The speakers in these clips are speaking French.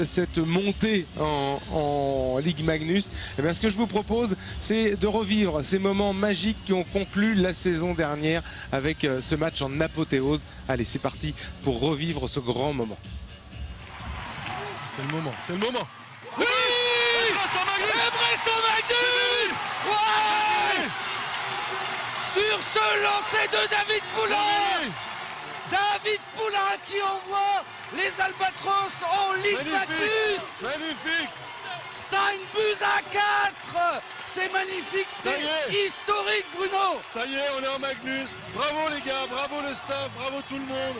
Cette montée en Ligue Magnus, eh bien, ce que je vous propose, c'est de revivre ces moments magiques qui ont conclu la saison dernière avec ce match en apothéose. Allez, c'est parti pour revivre ce grand moment. C'est le moment, c'est le moment. Oui, Brest Magnus. Ouais. Sur ce lancer de David Poulain. David Poulain qui envoie les Albatros en Ligue Magnus. Magnifique. 5 buts à 4. C'est magnifique, c'est historique, Bruno. Ça y est, on est en Magnus. Bravo les gars, bravo le staff, bravo tout le monde.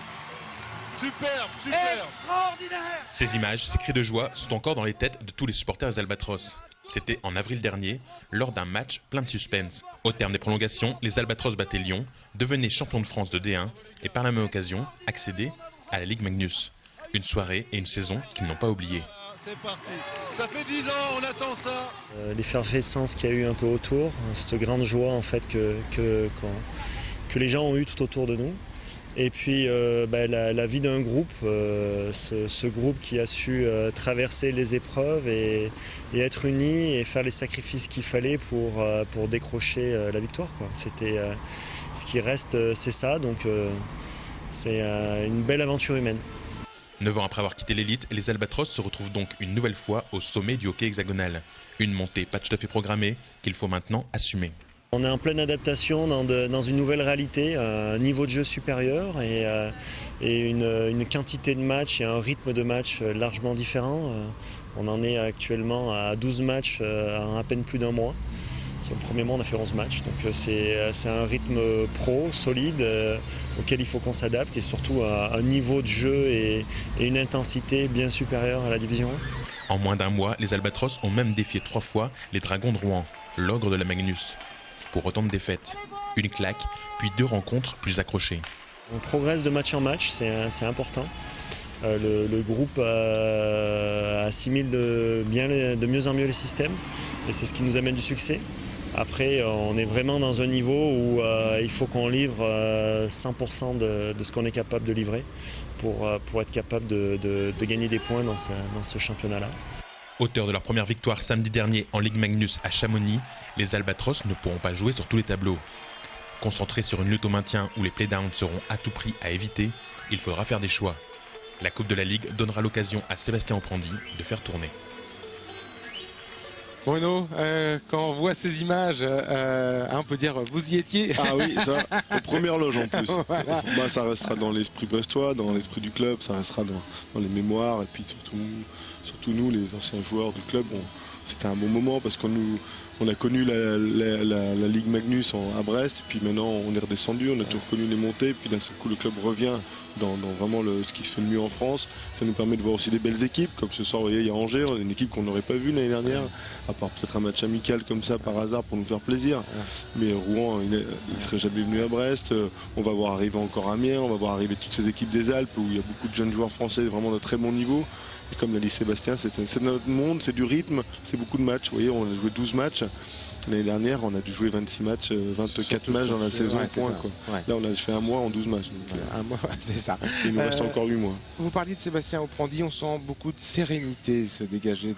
Superbe, superbe. Extraordinaire. Ces images, ces cris de joie sont encore dans les têtes de tous les supporters des Albatros. C'était en avril dernier, lors d'un match plein de suspense. Au terme des prolongations, les Albatros battaient Lyon, devenaient champions de France de D1 et par la même occasion accédaient à la Ligue Magnus. Une soirée et une saison qu'ils n'ont pas oubliée. C'est parti. Ça fait 10 ans, on attend ça. L'effervescence qu'il y a eu un peu autour, cette grande joie en fait que les gens ont eu tout autour de nous. Et puis la vie d'un groupe, ce groupe qui a su traverser les épreuves et être uni et faire les sacrifices qu'il fallait pour décrocher la victoire, quoi. C'était ce qui reste, c'est ça, donc c'est une belle aventure humaine. 9 ans après avoir quitté l'élite, les Albatros se retrouvent donc une nouvelle fois au sommet du hockey hexagonal. Une montée pas tout à fait programmée qu'il faut maintenant assumer. On est en pleine adaptation dans une nouvelle réalité, un niveau de jeu supérieur et une quantité de matchs et un rythme de match largement différent. On en est actuellement à 12 matchs en à peine plus d'un mois. Sur le premier mois, on a fait 11 matchs, donc c'est un rythme pro, solide, auquel il faut qu'on s'adapte et surtout un niveau de jeu et une intensité bien supérieure à la Division 1. En moins d'un mois, les Albatros ont même défié 3 fois les Dragons de Rouen, l'ogre de la Magnus. Pour autant de défaites, une claque, puis 2 rencontres plus accrochées. On progresse de match en match, c'est important. Le groupe assimile de mieux en mieux les systèmes et c'est ce qui nous amène du succès. Après, on est vraiment dans un niveau où il faut qu'on livre 100% de ce qu'on est capable de livrer pour être capable de gagner des points dans ce championnat-là. Auteurs de leur première victoire samedi dernier en Ligue Magnus à Chamonix, les Albatros ne pourront pas jouer sur tous les tableaux. Concentrés sur une lutte au maintien où les playdowns seront à tout prix à éviter, il faudra faire des choix. La Coupe de la Ligue donnera l'occasion à Sébastien Oprandi de faire tourner. Bruno, quand on voit ces images, on peut dire vous y étiez. Ah oui, ça, aux premières loges en plus. Voilà. Bah, ça restera dans l'esprit brestois, dans l'esprit du club, ça restera dans les mémoires et puis surtout nous, les anciens joueurs du club. C'était un bon moment parce qu'on a connu la Ligue Magnus à Brest et puis maintenant on est redescendu, on a toujours connu les montées, puis d'un seul coup le club revient dans vraiment ce qui se fait de mieux en France. Ça nous permet de voir aussi des belles équipes, comme ce soir, vous voyez, il y a Angers, une équipe qu'on n'aurait pas vue l'année dernière, à part peut-être un match amical comme ça par hasard pour nous faire plaisir. Mais Rouen, il ne serait jamais venu à Brest. On va voir arriver encore Amiens, on va voir arriver toutes ces équipes des Alpes où il y a beaucoup de jeunes joueurs français vraiment de très bon niveau. Et comme l'a dit Sébastien, c'est notre monde, c'est du rythme, c'est beaucoup de matchs. Vous voyez, on a joué 12 matchs. L'année dernière, on a dû jouer 26 matchs, 24 matchs dans la saison. Point, quoi. Ouais. Là, on a fait un mois en 12 matchs. Donc, un mois, c'est ça. Il nous reste encore 8 mois. Vous parliez de Sébastien Oprandi, on sent beaucoup de sérénité se dégager